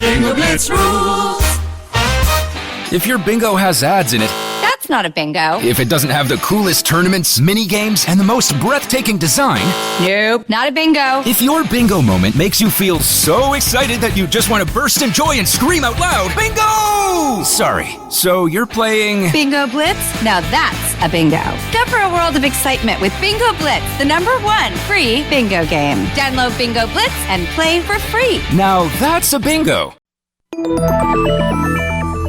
Bingo Blitz rules. If your bingo has ads in it, That's not a bingo. if it doesn't have the coolest tournaments, mini games, and the most breathtaking design, Nope, not a bingo. if your bingo moment makes you feel so excited that you just want to burst in joy and scream out loud, bingo! Sorry, so you're playing... Bingo Blitz? Now that's a bingo. Go for a world of excitement with Bingo Blitz, the #1 free bingo game. Download Bingo Blitz and play for free. Now that's a bingo.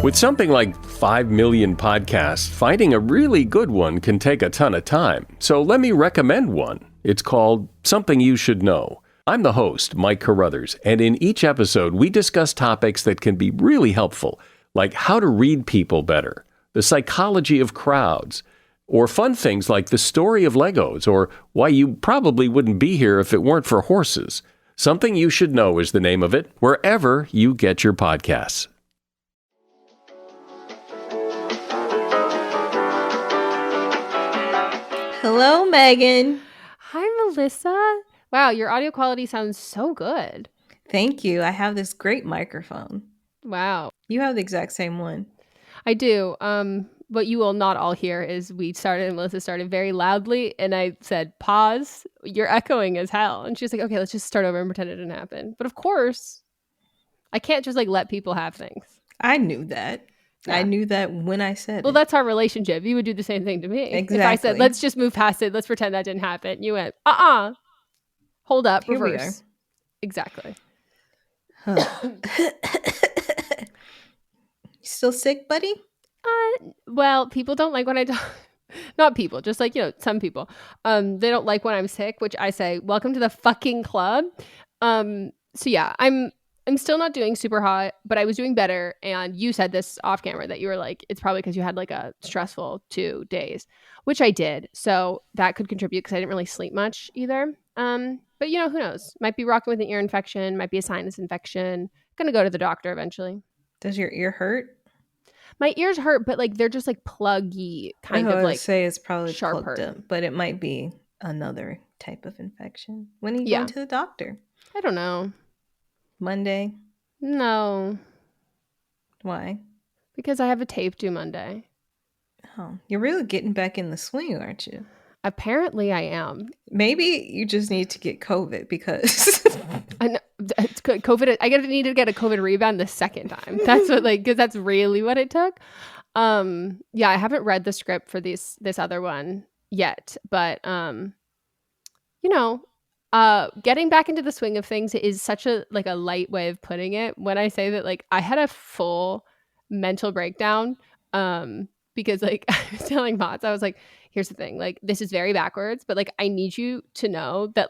With something like 5 million podcasts, finding a really good one can take a ton of time. So let me recommend one. It's called Something You Should Know. I'm the host, Mike Carruthers, and in each episode, we discuss topics that can be really helpful, like how to read people better, the psychology of crowds, or fun things like the story of Legos, or why you probably wouldn't be here if it weren't for horses. Something You Should Know is the name of it, wherever you get your podcasts. Hello, Megan. Hi, Melissa. Wow, your audio quality sounds so good. Thank you. I have this great microphone. Wow. You have the exact same one. I do. What you will not all hear is Melissa started very loudly, and I said, pause, you're echoing as hell. And she's like, okay, let's just start over and pretend it didn't happen. But of course, I can't just let people have things. I knew that. Yeah. I knew that when I said it. Well, that's our relationship. You would do the same thing to me. Exactly. If I said, let's just move past it, let's pretend that didn't happen. You went, hold up, Here reverse. we are. Exactly. Huh. Still sick, buddy? Well, people don't like when I talk. Not people, just some people. They don't like when I'm sick, which I say, welcome to the fucking club. So yeah, I'm still not doing super hot, but I was doing better. And you said this off camera that you were like, it's probably because you had a stressful 2 days, which I did. So that could contribute because I didn't really sleep much either. But who knows? Might be rocking with an ear infection, might be a sinus infection. Gonna go to the doctor eventually. Does your ear hurt? My ears hurt, but they're just pluggy, kind of I would say it's probably sharp plugged hurt. up, but it might be another type of infection. When are you Yeah. going to the doctor? I don't know. Monday? No, Why? because I have a tape due Monday. Oh, you're really getting back in the swing, aren't you? Apparently I am. Maybe you just need to get COVID because I know, it's COVID. Need to get a COVID rebound the second time. That's what because that's really what it took. Yeah, I haven't read the script for this other one yet, but getting back into the swing of things is such a a light way of putting it. When I say that I had a full mental breakdown because I was telling Mots, I was like, here's the thing, this is very backwards, but I need you to know that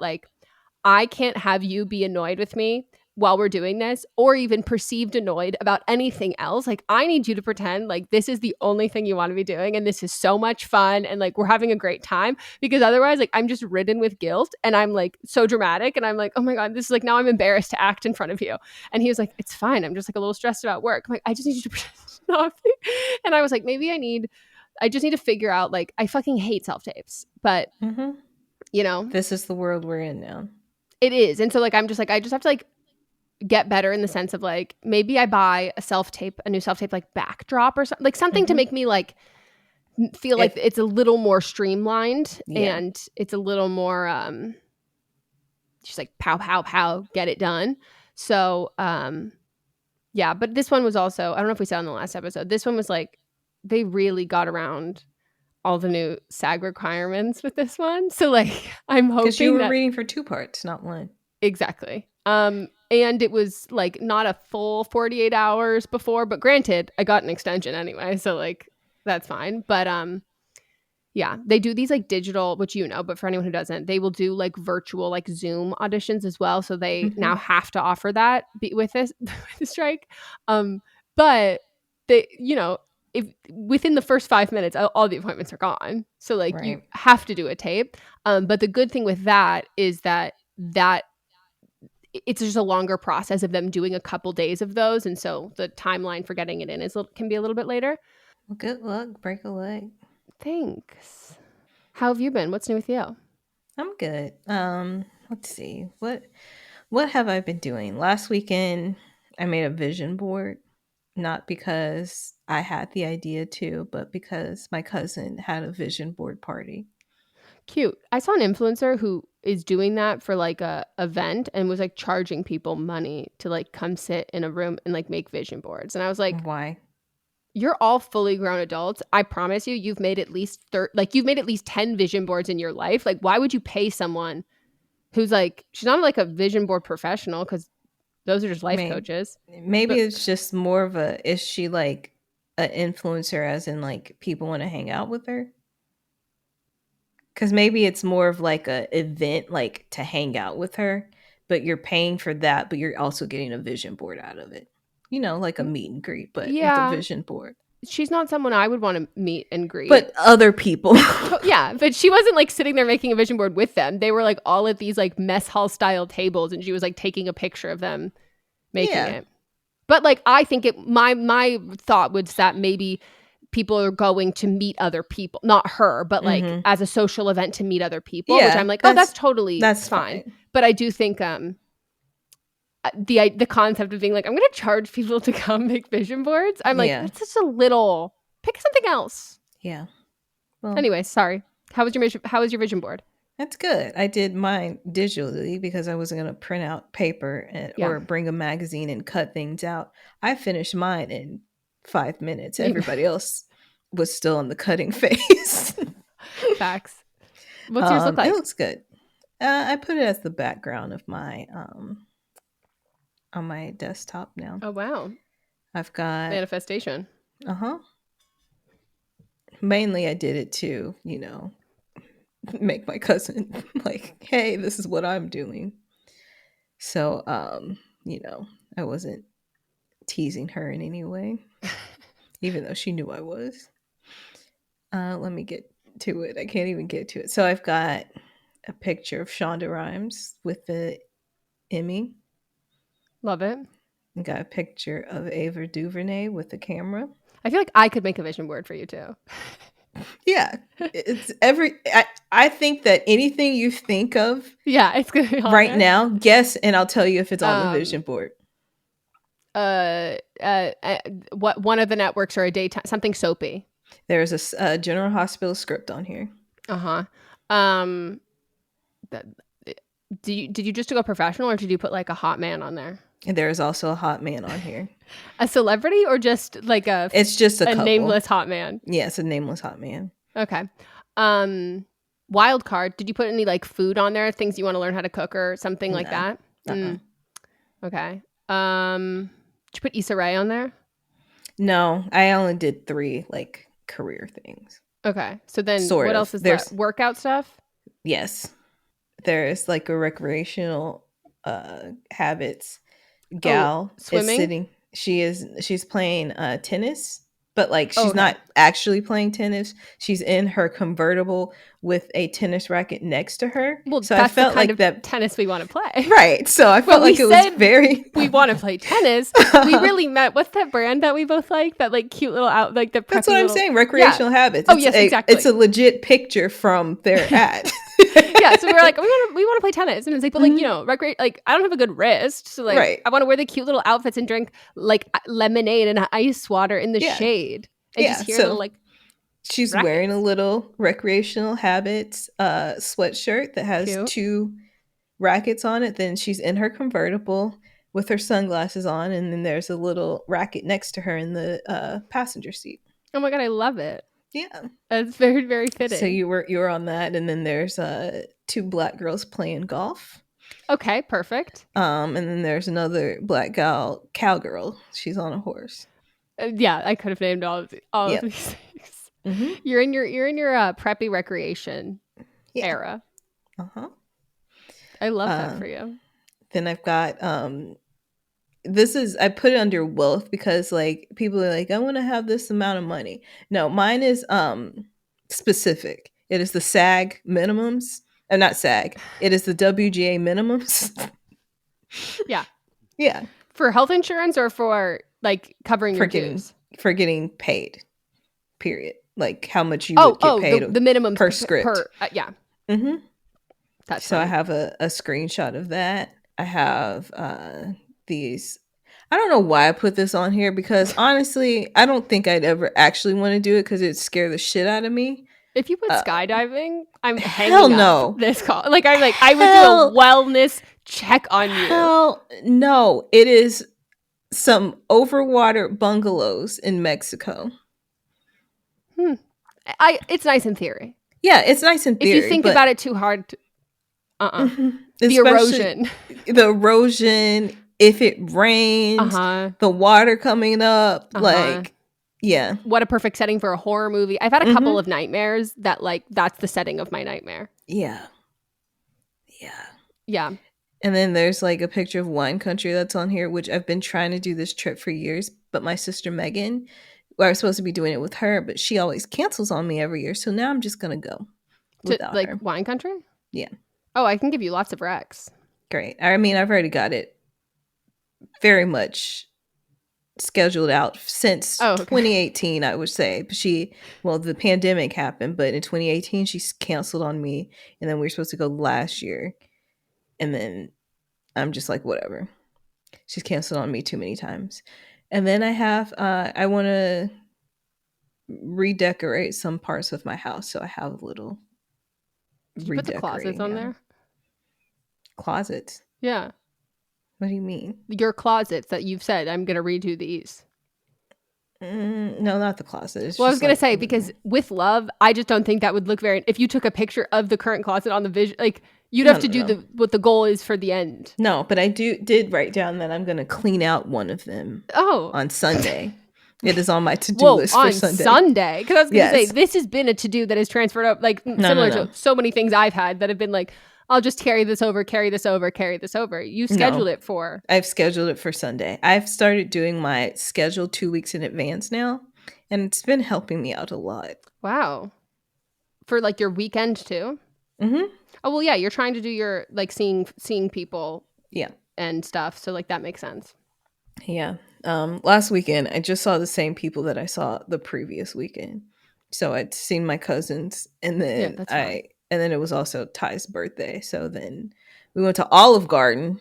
I can't have you be annoyed with me while we're doing this, or even perceived annoyed about anything else. I need you to pretend this is the only thing you want to be doing, and this is so much fun, and we're having a great time, because otherwise I'm just ridden with guilt, and I'm so dramatic, and I'm oh my God, this is now I'm embarrassed to act in front of you. And he was like, it's fine, I'm just a little stressed about work. I'm I just need you to pretend nothing. And I was maybe I just need to figure out I fucking hate self-tapes, but this is the world we're in now. It is. And so I just have to get better in the sense of maybe I buy a new self-tape backdrop or something, something to make me feel it's a little more streamlined, and it's a little more just pow pow pow, get it done. So yeah, but this one was also, I don't know if we said in the last episode, this one was they really got around all the new SAG requirements with this one. So I'm hoping because you were reading for 2 parts, not one. Exactly. And it was not a full 48 hours before, but granted, I got an extension anyway, so that's fine. But yeah, they do these digital, which but for anyone who doesn't, they will do virtual Zoom auditions as well. So they now have to offer that with this with the strike. But they if within the first 5 minutes, all the appointments are gone. So Right. You have to do a tape. But the good thing with that is that it's just a longer process of them doing a couple days of those. And so the timeline for getting it in can be a little bit later. Well, good luck. Break a leg. Thanks. How have you been? What's new with you? I'm good. Let's see. What have I been doing? Last weekend, I made a vision board, not because I had the idea to, but because my cousin had a vision board party. Cute. I saw an influencer who is doing that for like a event and was like charging people money to like come sit in a room and like make vision boards. And I was like, Why? you're all fully grown adults. I promise you, you've made at least 10 vision boards in your life. Like, why would you pay someone who's like, she's not like a vision board professional, because those are just life coaches. Maybe it's just more of is she like an influencer as in like people want to hang out with her? Because maybe it's more of like a event like to hang out with her, but you're paying for that, but you're also getting a vision board out of it. You know, like a meet and greet, but with a vision board. She's not someone I would want to meet and greet. But other people. Yeah, but she wasn't like sitting there making a vision board with them. They were like all at these like mess hall style tables, and she was like taking a picture of them making it. But like, I think my thought was that maybe people are going to meet other people, not her, but like as a social event to meet other people, which I'm like, that's fine. But I do think the concept of being like, I'm going to charge people to come make vision boards, I'm like, that's just a little, pick something else. Yeah. Well, anyway, sorry. How was your vision board? That's good. I did mine digitally because I wasn't going to print out paper or bring a magazine and cut things out. I finished mine in 5 minutes. Everybody else was still in the cutting phase. Facts. What's yours look like? It looks good. I put it as the background of my on my desktop now. Oh wow. I've got manifestation. Mainly I did it to, make my cousin like, hey, this is what I'm doing. So I wasn't teasing her in any way, even though she knew I was. Let me get to it. I can't even get to it. So I've got a picture of Shonda Rhimes with the Emmy. Love it. I got a picture of Ava DuVernay with the camera. I feel like I could make a vision board for you too. Yeah, it's I think that anything you think of, it's gonna be right there. Now, guess, and I'll tell you if it's on the vision board. What one of the networks or a daytime something soapy. There's a General Hospital script on here. Did you just go professional, or did you put like a hot man on there? And there's also a hot man on here. A celebrity, or just like it's just a couple. Nameless hot man? Yeah, it's a nameless hot man. Okay. Wild card. Did you put any like food on there? Things you want to learn how to cook or something like that? Okay. Did you put Issa Rae on there? No, I only did 3 like career things. Okay. So then what else is there? Workout stuff? Yes. There's like a recreational habits gal. Swimming? Is sitting. She's playing tennis, but like she's not actually playing tennis. She's in her convertible with a tennis racket next to her. Well, so that's I felt the kind like of that tennis we want to play. Right. So I felt like it was very we want to play tennis. We really meant, what's that brand that we both like? That like cute little out, like the That's what I'm saying. Recreational habits. Oh, yes, exactly. It's a legit picture from their ad. Yeah, so we were like, we want to play tennis, and it's like, but like recreate. Like, I don't have a good wrist, so like, I want to wear the cute little outfits and drink like lemonade and ice water in the shade, and just hear little, like. She's wearing a little recreational habits sweatshirt that has 2 rackets on it. Then she's in her convertible with her sunglasses on, and then there's a little racket next to her in the passenger seat. Oh my god, I love it. Yeah, it's very, very fitting. So you were on that, and then there's 2 black girls playing golf. Okay, perfect. And then there's another black cowgirl. She's on a horse. Yeah, I could have named all of these things. Mm-hmm. You're in your preppy recreation era. I love that for you. Then I've got I put it under wealth because like people are like, I want to have this amount of money. No, mine is specific. It is the SAG minimums. Not SAG. It is the WGA minimums. Yeah. Yeah. For health insurance or for like covering your dues? For getting paid. Period. Like how much you would get paid the minimum per script. Yeah. Mm-hmm. That's so funny. I have a screenshot of that. I have these. I don't know why I put this on here because honestly, I don't think I'd ever actually want to do it because it'd scare the shit out of me. If you put skydiving, I'm hell hanging no. up this call. Like I'm like I would do a wellness check on you. Hell no. It is some overwater bungalows in Mexico. It's nice in theory. Yeah, it's nice in theory. If you think about it too hard, the Especially erosion. The erosion, if it rains, the water coming up, like, yeah. What a perfect setting for a horror movie. I've had a couple of nightmares that, like, that's the setting of my nightmare. Yeah. And then there's like a picture of wine country that's on here, which I've been trying to do this trip for years, but my sister Meghan, I was supposed to be doing it with her, but she always cancels on me every year. So now I'm just going to go without like her. wine country? Yeah. Oh, I can give you lots of recs. Great. I mean, I've already got it very much scheduled out since 2018, I would say. But the pandemic happened, but in 2018, she's canceled on me. And then we were supposed to go last year. And then I'm just like, whatever. She's canceled on me too many times. And then I want to redecorate some parts of my house. So I have a little Did you put the closets on there? Closets? Yeah. What do you mean? Your closets that you've said, I'm going to redo these. No, not the closet. I was going to say, because with love, I just don't think that would look very... If you took a picture of the current closet on the vision, like, you'd have to do what the goal is for the end. No, but I did write down that I'm going to clean out one of them on Sunday. It is on my to-do list for Sunday. Because I was going to say, this has been a to-do that has transferred up, like, similar to so many things I've had that have been like, I'll just carry this over. You scheduled it for... I've scheduled it for Sunday. I've started doing my schedule 2 weeks in advance now, and it's been helping me out a lot. Wow. For, like, your weekend, too? Mm-hmm. Oh, well, yeah, you're trying to do your, like, seeing people and stuff, so, like, that makes sense. Yeah. Last weekend, I just saw the same people that I saw the previous weekend. So I'd seen my cousins, and then and then it was also Ty's birthday. So then we went to Olive Garden.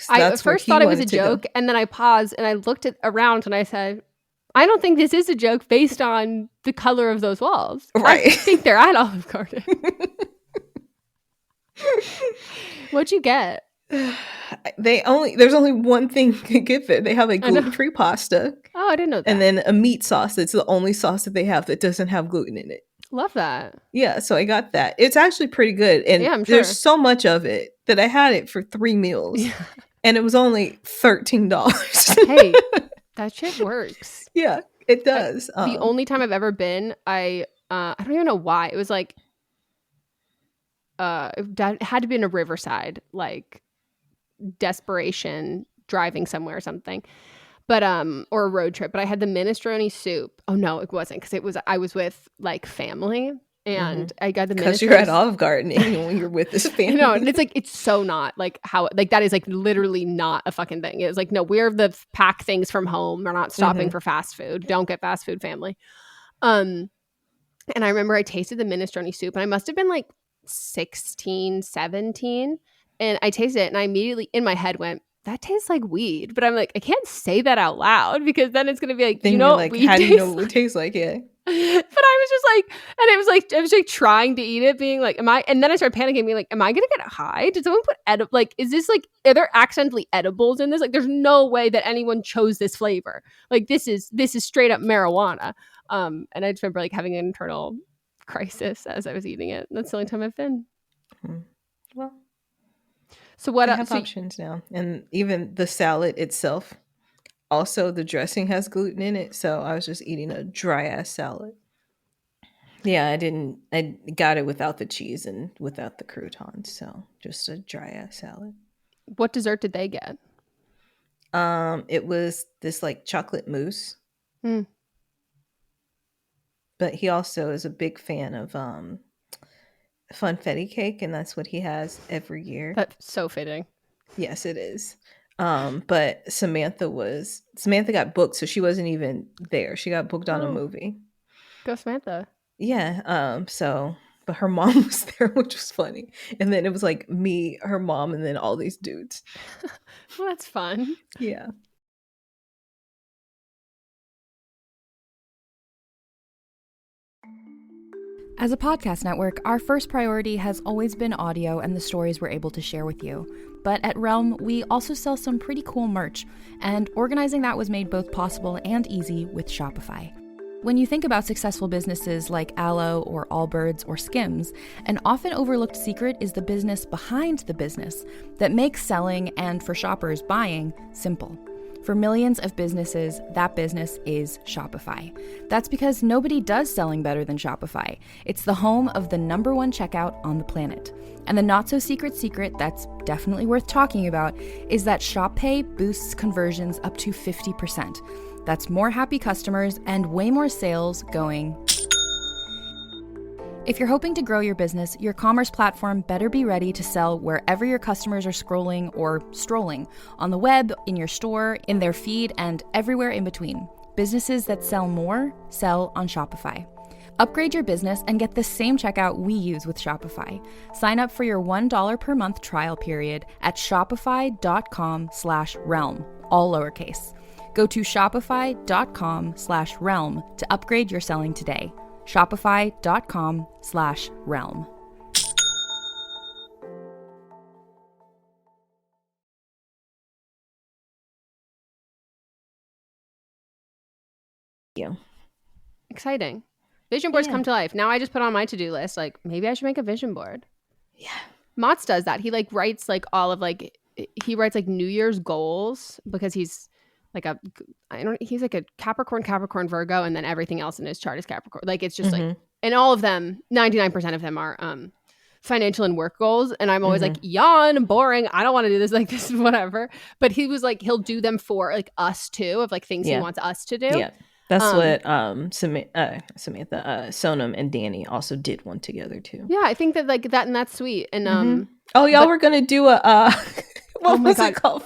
I at first thought it was a joke, and then I paused and I looked around and I said, I don't think this is a joke based on the color of those walls. Right. I think they're at Olive Garden. What'd you get? There's only one thing to get there. They have a gluten-free pasta. Oh, I didn't know that. And then a meat sauce. It's the only sauce that they have that doesn't have gluten in it. Love that. Yeah, so I got that. It's actually pretty good. And I'm sure. There's so much of it that I had it for 3 meals. Yeah. And it was only $13. Hey, that shit works. Yeah, it does. The only time I've ever been, I don't even know why. It was like it had to be in a Riverside, like desperation driving somewhere or something. But or a road trip, but I had the minestrone soup. Oh no, it wasn't, because I was with like family, and I got the minestrone. Because you're at Olive Garden and when you're with this family. No, and it's so not like how, like, that is like literally not a fucking thing. It's like, no, we're the pack things from home. We're not stopping for fast food. Don't get fast food, family. And I remember I tasted the minestrone soup, and I must have been like 16, 17, and I tasted it, and I immediately in my head went, that tastes like weed. But I'm like, I can't say that out loud, because then it's gonna be like, you know, like, weed how do you know like? what it tastes like? Yeah. But I was just like, and it was like, I was like trying to eat it, being like, and then I started panicking, being like, am I gonna get high? Did someone put like, is this like, are there accidentally edibles in this? Like, there's no way that anyone chose this flavor. Like, this is straight up marijuana. And I just remember like having an internal crisis as I was eating it. That's the only time I've been. Well, so what I have options now, and even the salad itself. Also, the dressing has gluten in it, so I was just eating a dry ass salad. Yeah, I got it without the cheese and without the croutons, so just a dry ass salad. What dessert did they get? It was this like chocolate mousse. But he also is a big fan of funfetti cake, and that's what he has every year. That's so fitting. Yes, it is. But Samantha got booked, so she wasn't even there. She got booked on a movie. Go Samantha. Yeah. But her mom was there, which was funny. And then it was like me, her mom, and then all these dudes. Well, that's fun. Yeah. As a podcast network, our first priority has always been audio and the stories we're able to share with you. But at Realm, we also sell some pretty cool merch, and organizing that was made both possible and easy with Shopify. When you think about successful businesses like Aloe or Allbirds or Skims, an often overlooked secret is the business behind the business that makes selling and, for shoppers, buying simple. For millions of businesses, that business is Shopify. That's because nobody does selling better than Shopify. It's the home of the #1 checkout on the planet. And the not-so-secret secret that's definitely worth talking about is that Shop Pay boosts conversions up to 50%. That's more happy customers and way more sales going. If you're hoping to grow your business, your commerce platform better be ready to sell wherever your customers are scrolling or strolling, on the web, in your store, in their feed, and everywhere in between. Businesses that sell more, sell on Shopify. Upgrade your business and get the same checkout we use with Shopify. Sign up for your $1 per month trial period at shopify.com/realm, all lowercase. Go to shopify.com/realm to upgrade your selling today. Shopify.com/realm. Exciting. Vision boards come to life. Now I just put on my to-do list, like, maybe I should make a vision board. Yeah. Mott's does that. He like writes like all of like, he writes like New Year's goals because he's like he's like a Capricorn, Virgo, and then everything else in his chart is Capricorn. Like it's just like, and all of them, 99% of them are financial and work goals. And I'm always like, yawn, boring. I don't want to do this. Like this is whatever. But he was like, he'll do them for like us too, of like things he wants us to do. Yeah. That's what Samantha, Sonam and Danny also did one together too. Yeah, I think that like that, and that's sweet. And y'all were gonna do a what was it called?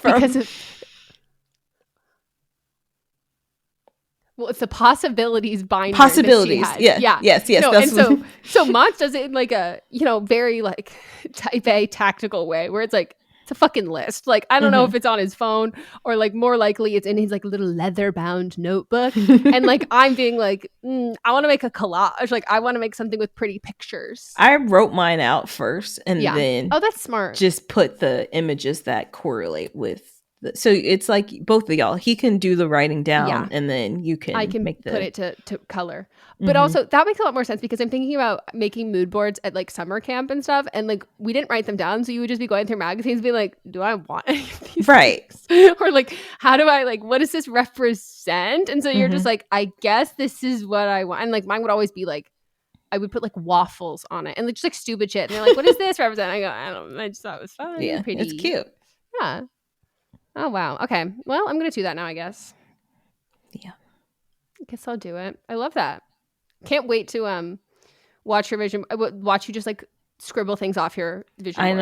Well, it's the possibilities binder. Possibilities. Yeah. Yes. No, and so Mons does it in like a, very like type A tactical way where it's like, it's a fucking list. Like, I don't know if it's on his phone or like more likely it's in his like little leather bound notebook. And like, I'm being like, I want to make a collage. Like I want to make something with pretty pictures. I wrote mine out first and then that's smart. Just put the images that correlate with so it's like both of y'all. He can do the writing down, and then I can make put it to color. But also that makes a lot more sense because I'm thinking about making mood boards at like summer camp and stuff, and like we didn't write them down, so you would just be going through magazines, being like, "Do I want any of these?" Right? Or like, how do I like? What does this represent? And so you're just like, I guess this is what I want. And like mine would always be like, I would put like waffles on it and like just like stupid shit. And they're like, "What does this represent?" I go, "I don't know. I just thought it was fun. Yeah, pretty. It's cute. Yeah." Oh, wow. Okay. Well, I'm going to do that now, I guess. Yeah. I guess I'll do it. I love that. Can't wait to watch your vision. Watch you just like scribble things off your vision board.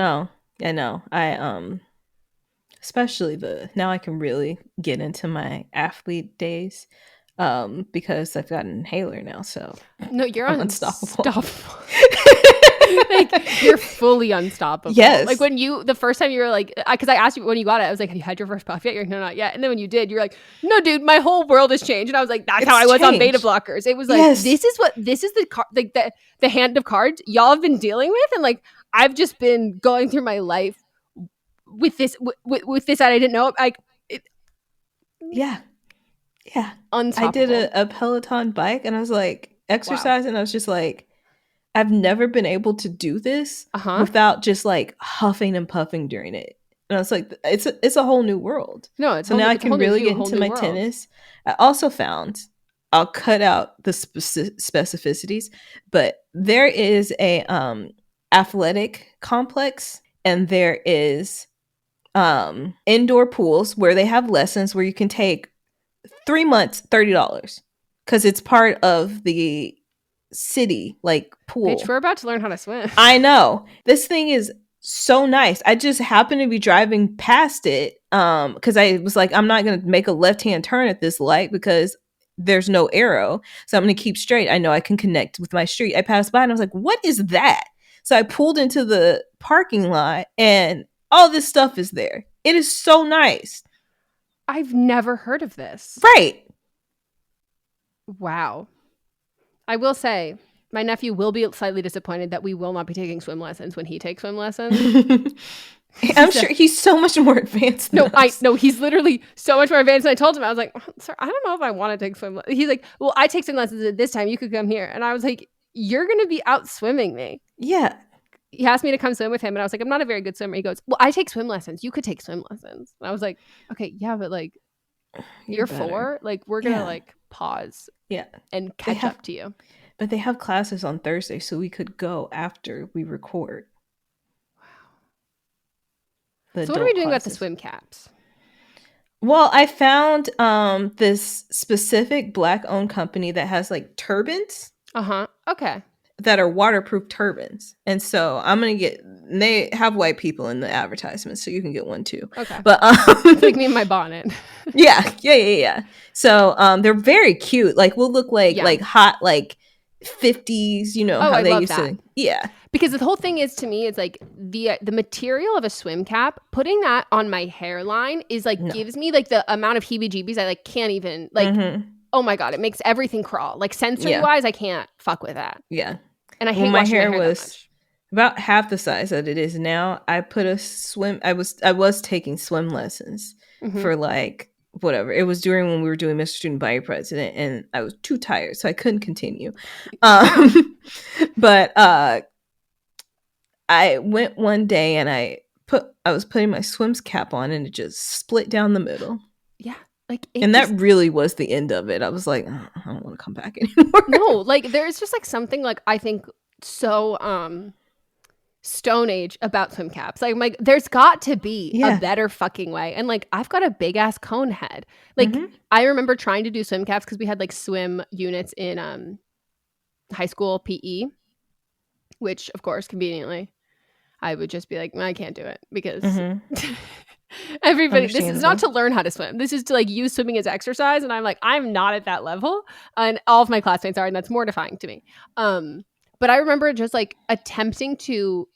I know. I especially now I can really get into my athlete days because I've got an inhaler now. So no, you're unstoppable. Like you're fully unstoppable. Yes. Like when the first time you were like, because I asked you when you got it, I was like, "Have you had your first puff yet?" You're like, "No, not yet." And then when you did, you're like, "No, dude, my whole world has changed." And I was like, "That's how I was on beta blockers." It was like, this is the the hand of cards y'all have been dealing with, and like I've just been going through my life with this with this that I didn't know. Like, yeah, unstoppable. I did a Peloton bike, and I was like exercising. Wow. I was just like, I've never been able to do this without just like huffing and puffing during it. And I was like, it's a whole new world. No, so now I can really get into my tennis. I also found, I'll cut out the specificities, but there is a athletic complex and there is indoor pools where they have lessons where you can take 3 months, $30, because it's part of the city like pool. Bitch, we're about to learn how to swim. I know. This thing is so nice. I just happened to be driving past it because I was like, I'm not going to make a left-hand turn at this light because there's no arrow. So I'm going to keep straight. I know I can connect with my street. I passed by and I was like, what is that? So I pulled into the parking lot and all this stuff is there. It is so nice. I've never heard of this. Right. Wow. I will say, My nephew will be slightly disappointed that we will not be taking swim lessons when he takes swim lessons. I'm sure he's so much more advanced than us. No, he's literally so much more advanced. And I told him, I was like, sir, I don't know if I want to take swim lessons. He's like, well, I take swim lessons at this time. You could come here. And I was like, you're going to be out swimming me. Yeah. He asked me to come swim with him. And I was like, I'm not a very good swimmer. He goes, well, I take swim lessons. You could take swim lessons. And I was like, okay, yeah, but like, you're 4. Like, we're going to like pause and catch up to you. But they have classes on Thursday, so we could go after we record. So what are we doing about the swim caps? Well, I found this specific Black-owned company that has like turbans. Okay. That are waterproof turbans. And so I'm going to get, they have white people in the advertisements, so you can get one too. Okay. But it's like me and my bonnet. Yeah. So they're very cute. Like we'll look like hot, like 50s, you know, how they used to. Yeah. Because the whole thing is, to me, it's like the material of a swim cap, putting that on my hairline is like gives me like the amount of heebie-jeebies I like can't even like oh my God, it makes everything crawl. Like sensory wise, I can't fuck with that. Yeah. And I hate my washing hair my hair was about half the size that it is now. I was taking swim lessons for like whatever. It was during when we were doing Mr. Student Body President, and I was too tired, so I couldn't continue. But I went one day and I was putting my swims cap on, and it just split down the middle. Yeah. Like, and that really was the end of it. I was like, oh, I don't want to come back anymore. No, like there's just like something like I think so Stone Age about swim caps. Like there's got to be a better fucking way. And like I've got a big ass cone head. Like I remember trying to do swim caps because we had like swim units in high school PE, which of course conveniently I would just be like, I can't do it because everybody, this is not to learn how to swim. This is to like use swimming as exercise. And I'm like, I'm not at that level. And all of my classmates are, and that's mortifying to me. But I remember just like attempting to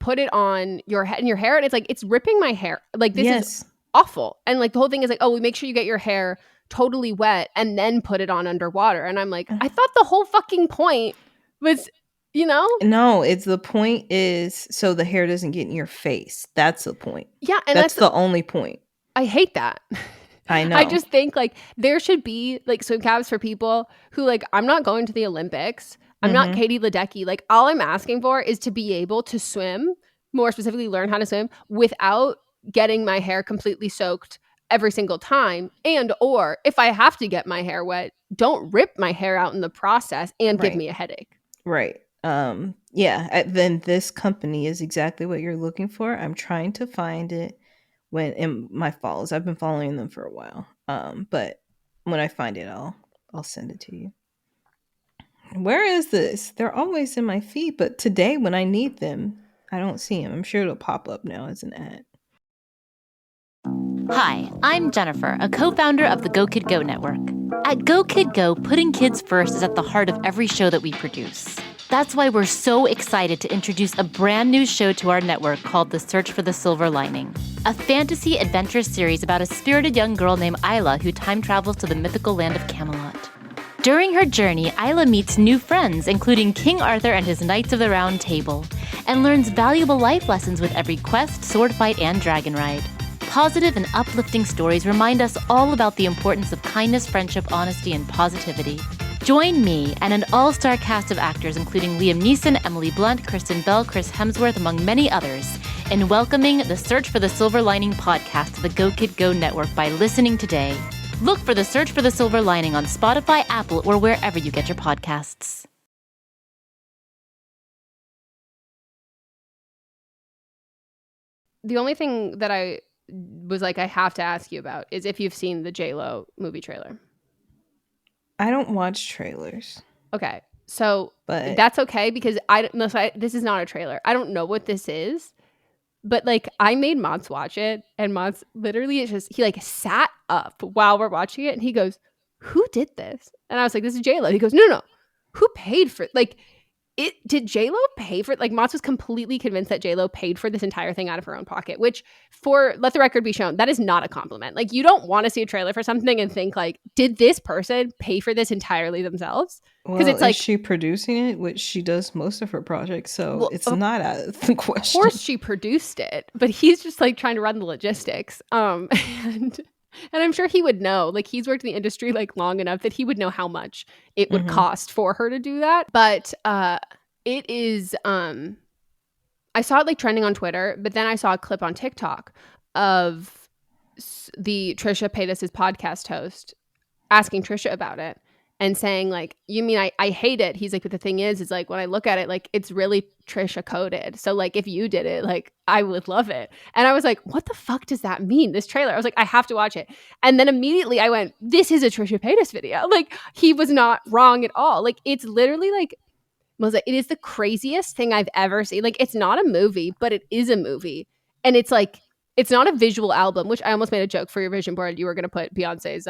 put it on your head and your hair. And it's like, it's ripping my hair. Like this is awful. And like the whole thing is like, oh, we make sure you get your hair totally wet and then put it on underwater. And I'm like, I thought the whole fucking point was, you know? No, it's the point is so the hair doesn't get in your face. That's the point. Yeah. And that's the only point. I hate that. I know. I just think like there should be like swim caps for people who like, I'm not going to the Olympics. I'm not Katie Ledecky. Like all I'm asking for is to be able to swim, more specifically learn how to swim without getting my hair completely soaked every single time. And or if I have to get my hair wet, don't rip my hair out in the process and give me a headache. Right. Then this company is exactly what you're looking for. I'm trying to find it in my follows. I've been following them for a while. But when I find it, I'll send it to you. Where is this? They're always in my feed, but today when I need them, I don't see them. I'm sure it'll pop up now as an ad. Hi, I'm Jennifer, a co-founder of the Go Kid Go network. At Go Kid Go, putting kids first is at the heart of every show that we produce. That's why we're so excited to introduce a brand new show to our network called The Search for the Silver Lining, a fantasy adventure series about a spirited young girl named Isla who time travels to the mythical land of Camelot. During her journey, Isla meets new friends, including King Arthur and his Knights of the Round Table, and learns valuable life lessons with every quest, sword fight, and dragon ride. Positive and uplifting stories remind us all about the importance of kindness, friendship, honesty, and positivity. Join me and an all-star cast of actors including Liam Neeson, Emily Blunt, Kristen Bell, Chris Hemsworth, among many others, in welcoming the Search for the Silver Lining podcast to the Go Kid Go network by listening today. Look for the Search for the Silver Lining on Spotify, Apple, or wherever you get your podcasts. The only thing that I was like, I have to ask you about is if you've seen the J.Lo movie trailer. I don't watch trailers. Okay. So but that's okay because this is not a trailer. I don't know what this is. But like I made Mott's watch it, and Mott's literally he like sat up while we're watching it, and he goes, "Who did this?" And I was like, "This is J.Lo." He goes, "No, who paid for it?" Like did J.Lo pay for it? Like, Mott's was completely convinced that J.Lo paid for this entire thing out of her own pocket, which, let the record be shown, that is not a compliment. Like, you don't want to see a trailer for something and think, like, did this person pay for this entirely themselves? Because it's like, is she producing it, which she does most of her projects, so it's not out of the question. Of course she produced it, but he's just, like, trying to run the logistics. And I'm sure he would know, like, he's worked in the industry like long enough that he would know how much it would cost for her to do that. But it is, I saw it like trending on Twitter, but then I saw a clip on TikTok of the Trisha Paytas' podcast host asking Trisha about it and saying, like, you mean I hate it? He's like, but the thing is like, when I look at it, like, it's really Trisha coded. So, like, if you did it, like, I would love it. And I was like, what the fuck does that mean? This trailer. I was like, I have to watch it. And then immediately I went, this is a Trisha Paytas video. Like, he was not wrong at all. Like, it's literally like, Melissa, it is the craziest thing I've ever seen. Like, it's not a movie, but it is a movie. And it's like, it's not a visual album, which I almost made a joke for your vision board. You were going to put Beyonce's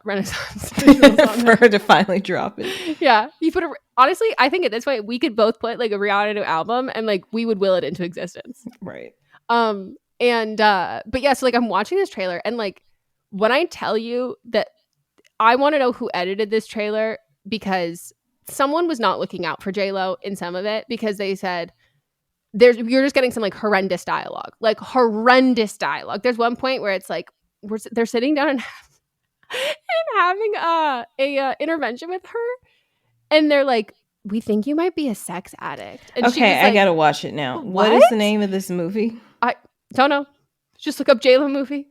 Renaissance for her to finally drop it. Yeah, you put honestly, I think at this point we could both put like a Rihanna album and like we would will it into existence. Right. But yeah, so like I'm watching this trailer and like when I tell you that I want to know who edited this trailer, because someone was not looking out for J.Lo in some of it, because they said you're just getting some like horrendous dialogue. There's one point where it's like they're sitting down and having a intervention with her, and they're like, we think you might be a sex addict. And okay, like, I gotta watch it now. What is the name of this movie? I don't know. Just look up J.Lo movie.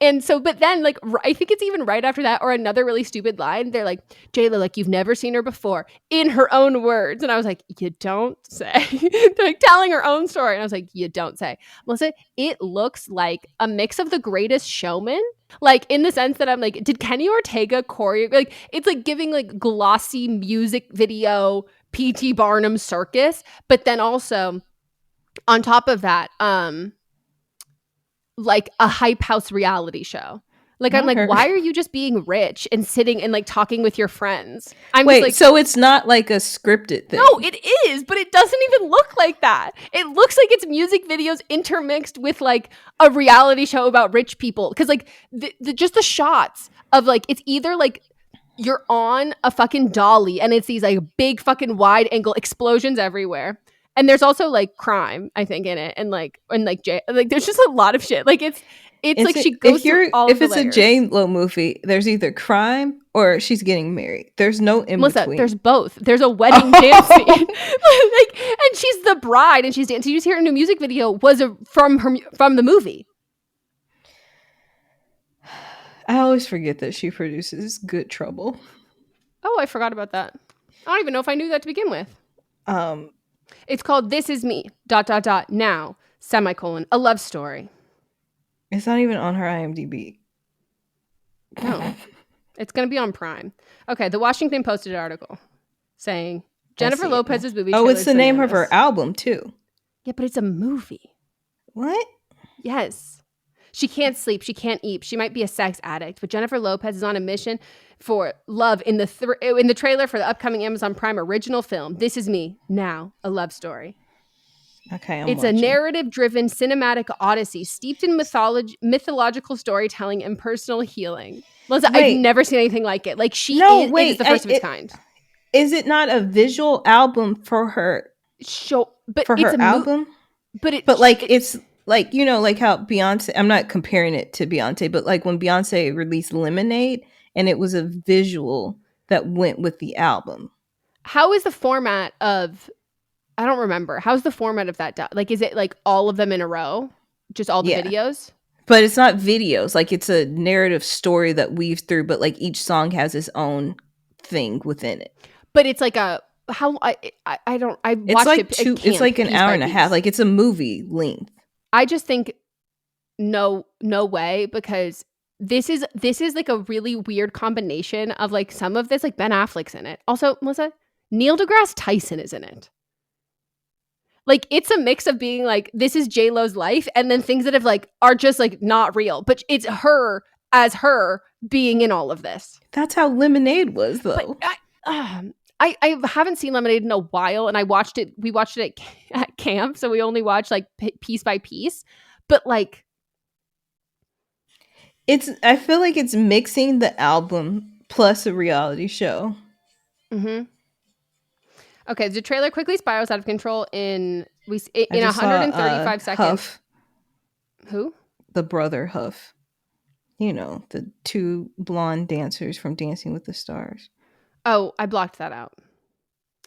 And so, but then like, I think it's even right after that or another really stupid line. They're like, J.Lo, like, you've never seen her before, in her own words. And I was like, you don't say. They're like telling her own story. And I was like, you don't say. Melissa, it looks like a mix of The Greatest Showman. Like, in the sense that I'm like, did Kenny Ortega choreo? Like, it's like giving like glossy music video, P.T. Barnum circus. But then also on top of that, like a hype house reality show. Like, I'm like, why are you just being rich and sitting and like talking with your friends? Wait, like, so it's not like a scripted thing? No, it is, but it doesn't even look like that. It looks like it's music videos intermixed with like a reality show about rich people. Because like just the shots of like, it's either like you're on a fucking dolly and it's these like big fucking wide angle explosions everywhere. And there's also like crime, I think, in it, and there's just a lot of shit. Like it's like she goes through all of the layers. If it's a J.Lo movie, there's either crime or she's getting married. There's no in between. There's both. There's a wedding dance scene, like, and she's the bride and she's dancing. You just hear her new music video was from the movie. I always forget that she produces Good Trouble. Oh, I forgot about that. I don't even know if I knew that to begin with. It's called This Is Me, ... now, semicolon, a love story. It's not even on her IMDb. No. It's going to be on Prime. Okay, the Washington posted an article saying Jennifer Lopez's movie. Oh, it's the name of her album, too. Yeah, but it's a movie. What? Yes. She can't sleep. She can't eat. She might be a sex addict, but Jennifer Lopez is on a mission for love in the trailer for the upcoming Amazon Prime original film, This Is Me, Now, a love story. Okay, it's watching. A narrative-driven cinematic odyssey steeped in mythological storytelling and personal healing. Melissa, I've never seen anything like it. Like, it is the first of its kind. Is it not a visual album for her? But for her album? It's like, you know, like how Beyonce, I'm not comparing it to Beyonce, but like when Beyonce released Lemonade and it was a visual that went with the album. How is the format of, I don't remember. How's the format of that? Like, is it like all of them in a row? Just all the videos? But it's not videos. Like, it's a narrative story that weaves through, but like each song has its own thing within it. But it's like I watched it. It's like an hour and a half. Like, it's a movie length. I just think no way, because this is like a really weird combination of like some of this, like Ben Affleck's in it. Also, Melissa, Neil deGrasse Tyson is in it. Like, it's a mix of being like, this is J.Lo's life, and then things that have like are just like not real, but it's her as her being in all of this. That's how Lemonade was, though. But I haven't seen Lemonade in a while, and we watched it at camp, so we only watched like piece by piece. But like, I feel like it's mixing the album plus a reality show. mm-hmm. Okay, the trailer quickly spirals out of control in 135 seconds. Huff, Who? the brother Huff. You know, the two blonde dancers from Dancing with the Stars. Oh, I blocked that out.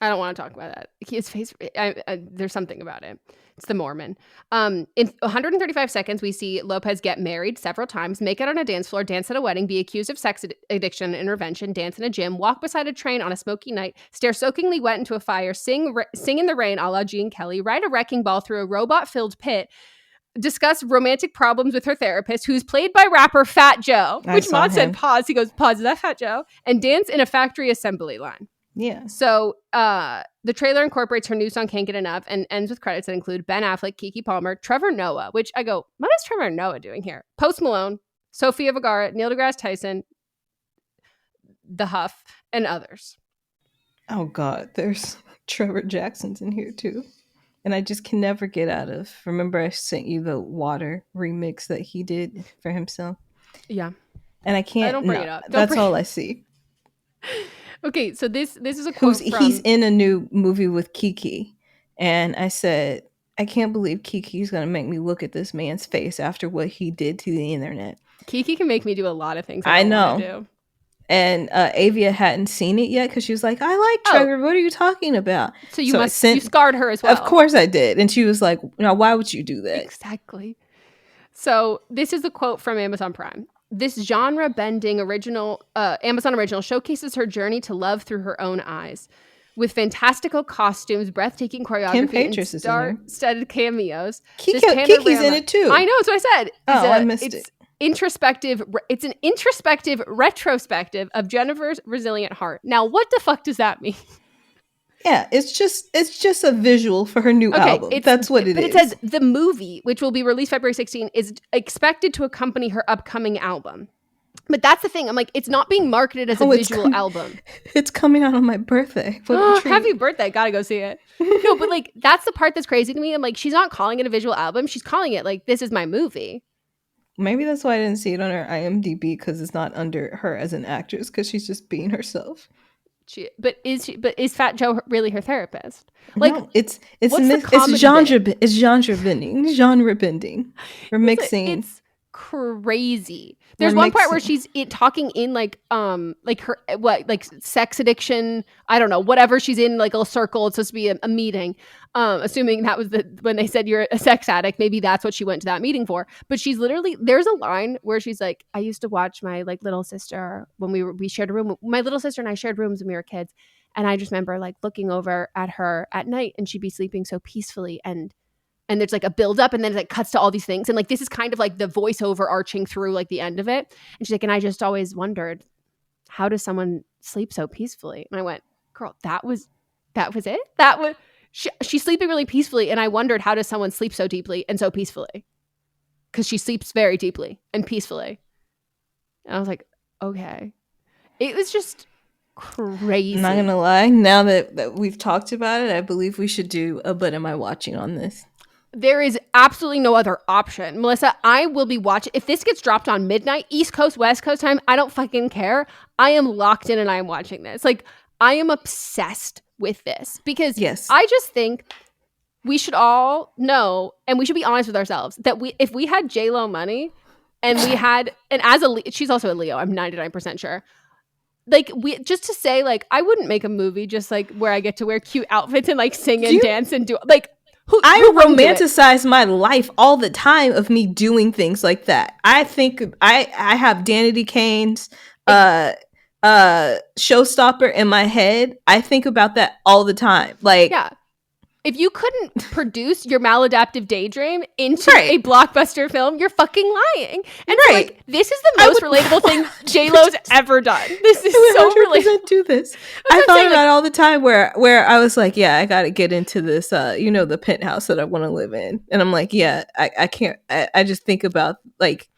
I don't want to talk about that. His face, there's something about it. It's the Mormon. In 135 seconds, we see Lopez get married several times, make it on a dance floor, dance at a wedding, be accused of sex addiction and intervention, dance in a gym, walk beside a train on a smoky night, stare soakingly wet into a fire, sing in the rain a la Gene Kelly, ride a wrecking ball through a robot-filled pit, discuss romantic problems with her therapist, who's played by rapper Fat Joe, which Maud said pause. He goes, pause, is that Fat Joe? And dance in a factory assembly line. Yeah. So the trailer incorporates her new song Can't Get Enough and ends with credits that include Ben Affleck, Keke Palmer, Trevor Noah, which I go, what is Trevor Noah doing here? Post Malone, Sofia Vergara, Neil deGrasse Tyson, The Huff, and others. Oh God, there's Trevor Jackson's in here too. And I just can never get out of. Remember I sent you the Water remix that he did for himself? Yeah. And I can't. Don't bring it up. That's all I see. Okay, so this is a quote from... He's in a new movie with Keke. And I said, I can't believe Kiki's going to make me look at this man's face after what he did to the internet. Keke can make me do a lot of things I know. Do. And Avia hadn't seen it yet because she was like, I like Trevor. What are you talking about? So you scarred her as well. Of course I did. And she was like, now why would you do that? Exactly. So this is a quote from Amazon Prime. This genre-bending Amazon original showcases her journey to love through her own eyes. With fantastical costumes, breathtaking choreography, and star-studded cameos. Kiki's in it too. I know, that's what I said. I missed it. It's an introspective retrospective of Jennifer's resilient heart. Now, what the fuck does that mean? Yeah, it's just a visual for her new album. That's what it is. But it says the movie, which will be released February 16, is expected to accompany her upcoming album. But that's the thing. I'm like, it's not being marketed as a visual album. It's coming out on my birthday. Happy birthday. Gotta go see it. No, but like, that's the part that's crazy to me. I'm like, she's not calling it a visual album. She's calling it like, this is my movie. Maybe that's why I didn't see it on her IMDb, because it's not under her as an actress, because she's just being herself. But is Fat Joe really her therapist? Like, no, it's genre bending. We're mixing. It's crazy. There's one part where she's talking in like her sex addiction. I don't know, whatever she's in, like a circle. It's supposed to be a meeting. Assuming that was when they said you're a sex addict, maybe that's what she went to that meeting for. But she's literally, there's a line where she's like, I used to watch my like little sister when we shared a room. My little sister and I shared rooms when we were kids, and I just remember like looking over at her at night, and she'd be sleeping so peacefully, and there's like a buildup, and then it like cuts to all these things, and like this is kind of like the voiceover arching through like the end of it. And she's like, and I just always wondered, how does someone sleep so peacefully? And I went, girl, that was it. That was she's sleeping really peacefully, and I wondered, how does someone sleep so deeply and so peacefully? Because she sleeps very deeply and peacefully. And I was like, okay, it was just crazy. I'm not gonna lie. Now that we've talked about it, I believe we should do a But Am I Watching on this. There is absolutely no other option. Melissa, I will be watching. If this gets dropped on midnight, East Coast, West Coast time, I don't fucking care. I am locked in and I am watching this. Like, I am obsessed with this because I just think we should all know, and we should be honest with ourselves, that if we had J.Lo money and we had, and she's also a Leo, I'm 99% sure. Like, just to say, like, I wouldn't make a movie just like where I get to wear cute outfits and like sing and dance and do like, I romanticize my life all the time of me doing things like that. I think I have Danity Kane's Showstopper in my head. I think about that all the time. Like, yeah. If you couldn't produce your maladaptive daydream into a blockbuster film, you're fucking lying. And so, like, this is the most relatable thing J.Lo's ever done. This is so relatable. Do this. I thought about it all the time where I was like, yeah, I got to get into this, the penthouse that I want to live in. And I'm like, yeah, I can't. I just think about, like,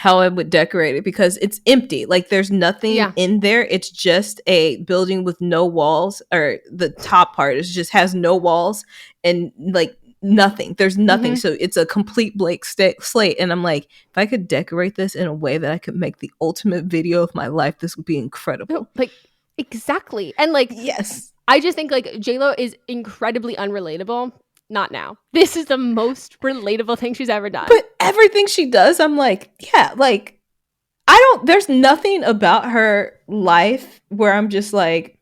how I would decorate it, because it's empty. Like there's nothing in there. It's just a building with no walls, or the top part is just has no walls and like nothing. There's nothing. So it's a complete blank slate. And I'm like, if I could decorate this in a way that I could make the ultimate video of my life, this would be incredible. No, like exactly. And like, yes, I just think like J.Lo is incredibly unrelatable. Not now. This is the most relatable thing she's ever done. But everything she does, I'm like, yeah, like there's nothing about her life where I'm just like,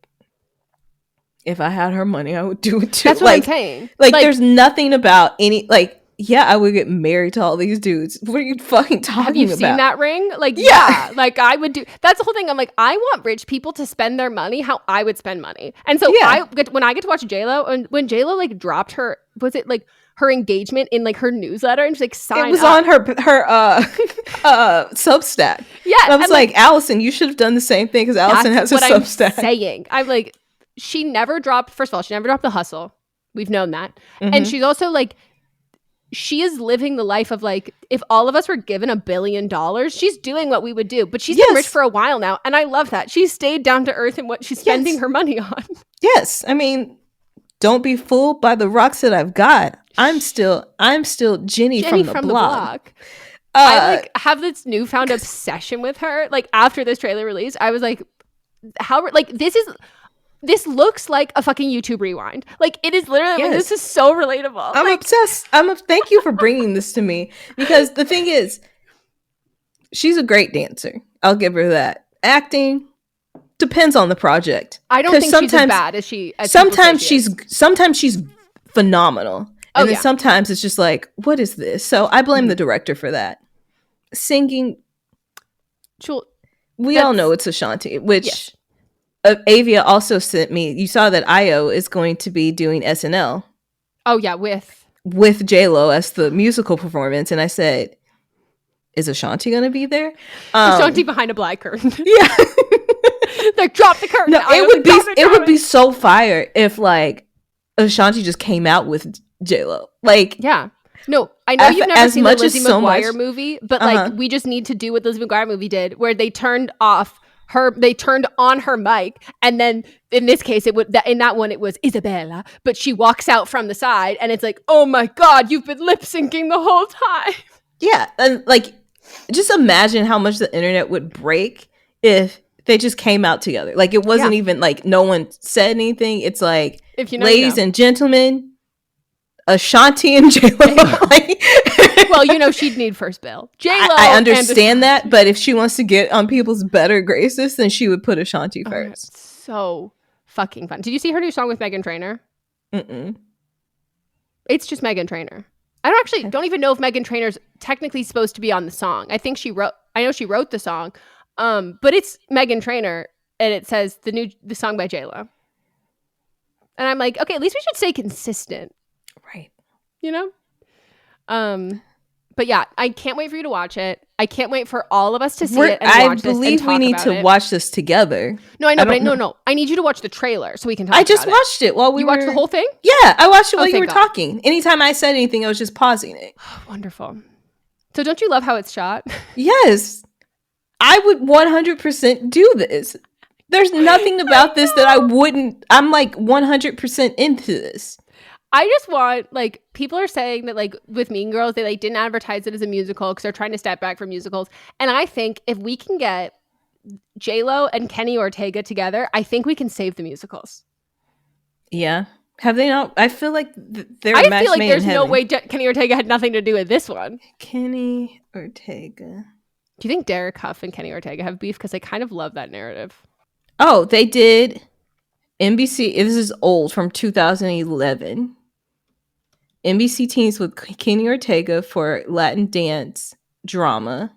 if I had her money, I would do it too. That's what I'm saying. Like there's nothing about any, like, yeah, I would get married to all these dudes. What are you fucking talking about? Have you seen that ring? Like, yeah, like I would do. That's the whole thing. I'm like, I want rich people to spend their money how I would spend money. And so when I get to watch J.Lo, and when J.Lo like dropped her, was it like her engagement in like her newsletter, and she's like, sign It was up. on her Substack. Yeah. And I was like, Allison, you should have done the same thing, because Allison has a Substack. I'm like, she never dropped, first of all, she never dropped The Hustle. We've known that. And she's also like, she is living the life of like, if all of us were given $1 billion, she's doing what we would do. But she's been rich for a while now, and I love that. She's stayed down to earth in what she's spending her money on. Yes. I mean, don't be fooled by the rocks that I've got. I'm still Jenny from the block. I like have this newfound obsession with her. Like after this trailer release, I was like, how, like this looks like a fucking YouTube rewind. Like it is literally, like, this is so relatable. I'm obsessed. Thank you for bringing this to me, because the thing is, she's a great dancer. I'll give her that. Acting depends on the project. I don't think she's as bad as she. As sometimes she's phenomenal, and then sometimes it's just like, what is this? So I blame the director for that. Singing, we all know it's Ashanti, which. Yes. Avia also sent me. You saw that Io is going to be doing SNL. Oh yeah, with J.Lo as the musical performance, and I said, "Is Ashanti going to be there?" Ashanti behind a black curtain. Yeah, like drop the curtain. No, it would be so fire if like Ashanti just came out with J.Lo. Like, yeah. No, I know you've never seen the Lizzie McGuire movie, but like we just need to do what the Lizzie McGuire movie did, where they turned on her mic, and then in this case in that one it was Isabella, but she walks out from the side, and it's like, oh my god, you've been lip syncing the whole time. Yeah, and like just imagine how much the internet would break if they just came out together. Like it wasn't even like no one said anything. It's like, if you know, ladies and gentlemen, Ashanti and J.Lo. Well, you know, she'd need first bill. J.Lo. I understand that, but if she wants to get on people's better graces, then she would put Ashanti first. So fucking fun. Did you see her new song with Meghan Trainor? Mm-mm. It's just Meghan Trainor. I don't even know if Meghan Trainor's technically supposed to be on the song. I know she wrote the song, but it's Meghan Trainor, and it says the song by J.Lo. And I'm like, okay, at least we should stay consistent. Right. You know? But yeah, I can't wait for you to watch it. I can't wait for all of us to see it and watch this. I believe we need to watch this together. No, I know, but no. I need you to watch the trailer so we can talk about it. I just watched it while we were... You watched the whole thing? Yeah, I watched it while you were talking. Anytime I said anything, I was just pausing it. Wonderful. So don't you love how it's shot? Yes. I would 100% do this. There's nothing about this that I wouldn't... I'm like 100% into this. I just want, like, people are saying that, like, with Mean Girls, they, like, didn't advertise it as a musical because they're trying to step back from musicals. And I think if we can get J.Lo and Kenny Ortega together, I think we can save the musicals. Yeah. Have they not? I feel like they're I feel like there's no way Kenny Ortega had nothing to do with this one. Kenny Ortega. Do you think Derek Huff and Kenny Ortega have beef? Because I kind of love that narrative. Oh, they did. NBC, this is old, from 2011. NBC Teens with Kenny Ortega for Latin dance drama,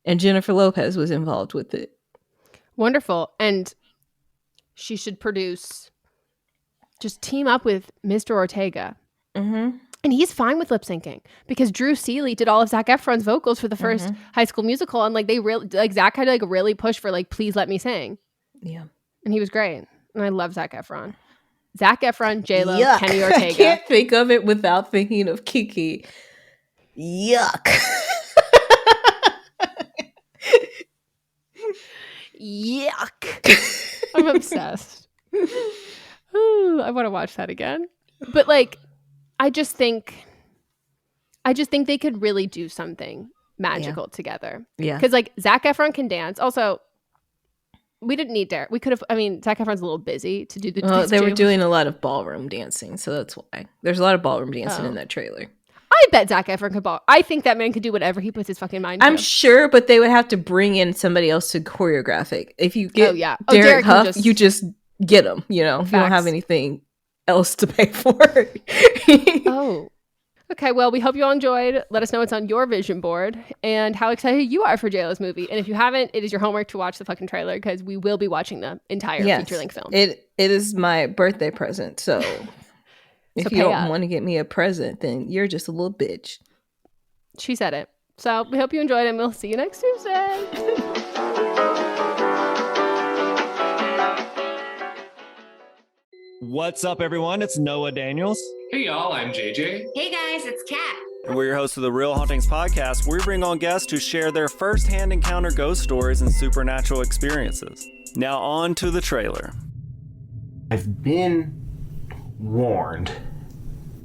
and Jennifer Lopez was involved with it. Wonderful. And she should just team up with Mr. Ortega. Mm-hmm. And he's fine with lip syncing because Drew Seeley did all of Zac Efron's vocals for the first High School Musical, and like Zac had to like really push for like, please let me sing. Yeah. And he was great. And I love Zac Efron. Zac Efron, J.Lo, Kenny Ortega. I can't think of it without thinking of Kiki. Yuck. Yuck. I'm obsessed. Ooh, I want to watch that again. But like, I just think they could really do something magical together. Yeah. Because like Zac Efron can dance. Also, we didn't need Derek. We could have. I mean, Zac Efron's a little busy to do the. Well, they were doing a lot of ballroom dancing, so that's why there's a lot of ballroom dancing in that trailer. I bet Zac Efron could ball. I think that man could do whatever he puts his fucking mind to. I'm sure, but they would have to bring in somebody else to choreograph it. If you get Derek Huff, you just get him. You know, you don't have anything else to pay for. Oh. Okay, well, we hope you all enjoyed. Let us know what's on your vision board and how excited you are for J.Lo's movie. And if you haven't, it is your homework to watch the fucking trailer because we will be watching the entire feature-length film. It is my birthday present, so if you don't want to get me a present, then you're just a little bitch. She said it. So we hope you enjoyed, and we'll see you next Tuesday. What's up, everyone? It's Noah Daniels. Hey, y'all. I'm JJ. Hey, guys, it's Kat. And we're your hosts of the Real Hauntings podcast, where we bring on guests to share their first-hand encounter ghost stories and supernatural experiences. Now on to the trailer. I've been warned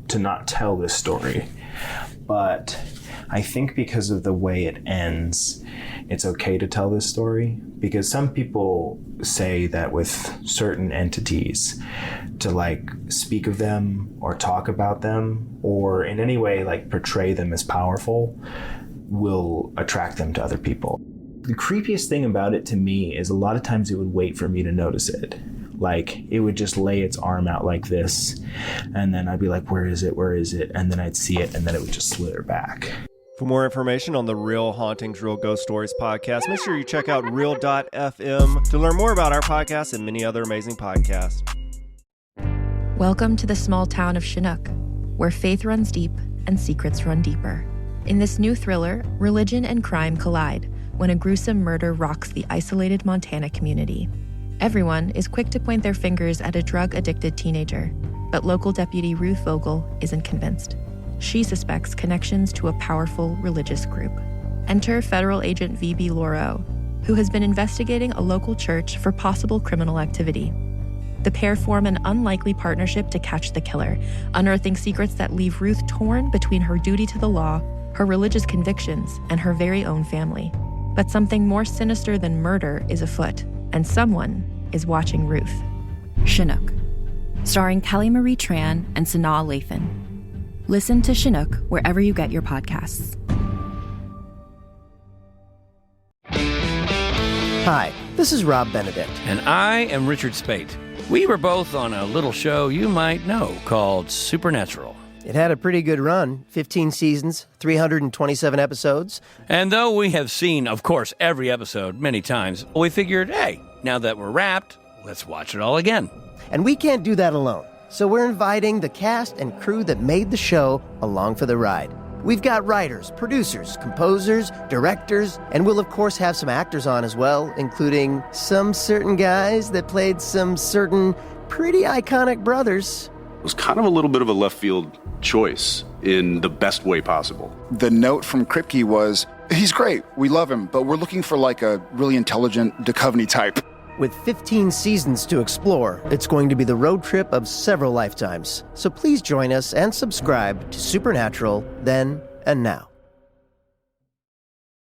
to not tell this story, but I think because of the way it ends, it's okay to tell this story, because some people say that with certain entities, to like speak of them or talk about them or in any way like portray them as powerful will attract them to other people. The creepiest thing about it to me is a lot of times it would wait for me to notice it. Like it would just lay its arm out like this, and then I'd be like, where is it? Where is it? And then I'd see it, and then it would just slither back. For more information on the Real Hauntings, Real Ghost Stories podcast, make sure you check out real.fm to learn more about our podcast and many other amazing podcasts. Welcome to the small town of Chinook, where faith runs deep and secrets run deeper. In this new thriller, religion and crime collide when a gruesome murder rocks the isolated Montana community. Everyone is quick to point their fingers at a drug-addicted teenager, but local deputy Ruth Vogel isn't convinced. She suspects connections to a powerful religious group. Enter federal agent V.B. Lauro, who has been investigating a local church for possible criminal activity. The pair form an unlikely partnership to catch the killer, unearthing secrets that leave Ruth torn between her duty to the law, her religious convictions, and her very own family. But something more sinister than murder is afoot, and someone is watching Ruth. Chinook, starring Kelly Marie Tran and Sanaa Lathan. Listen to Chinook wherever you get your podcasts. Hi, this is Rob Benedict. And I am Richard Spate. We were both on a little show you might know called Supernatural. It had a pretty good run, 15 seasons, 327 episodes. And though we have seen, of course, every episode many times, we figured, hey, now that we're wrapped, let's watch it all again. And we can't do that alone. So we're inviting the cast and crew that made the show along for the ride. We've got writers, producers, composers, directors, and we'll of course have some actors on as well, including some certain guys that played some certain pretty iconic brothers. It was kind of a little bit of a left field choice in the best way possible. The note from Kripke was, he's great, we love him, but we're looking for like a really intelligent Duchovny type. With 15 seasons to explore, it's going to be the road trip of several lifetimes. So please join us and subscribe to Supernatural then and now.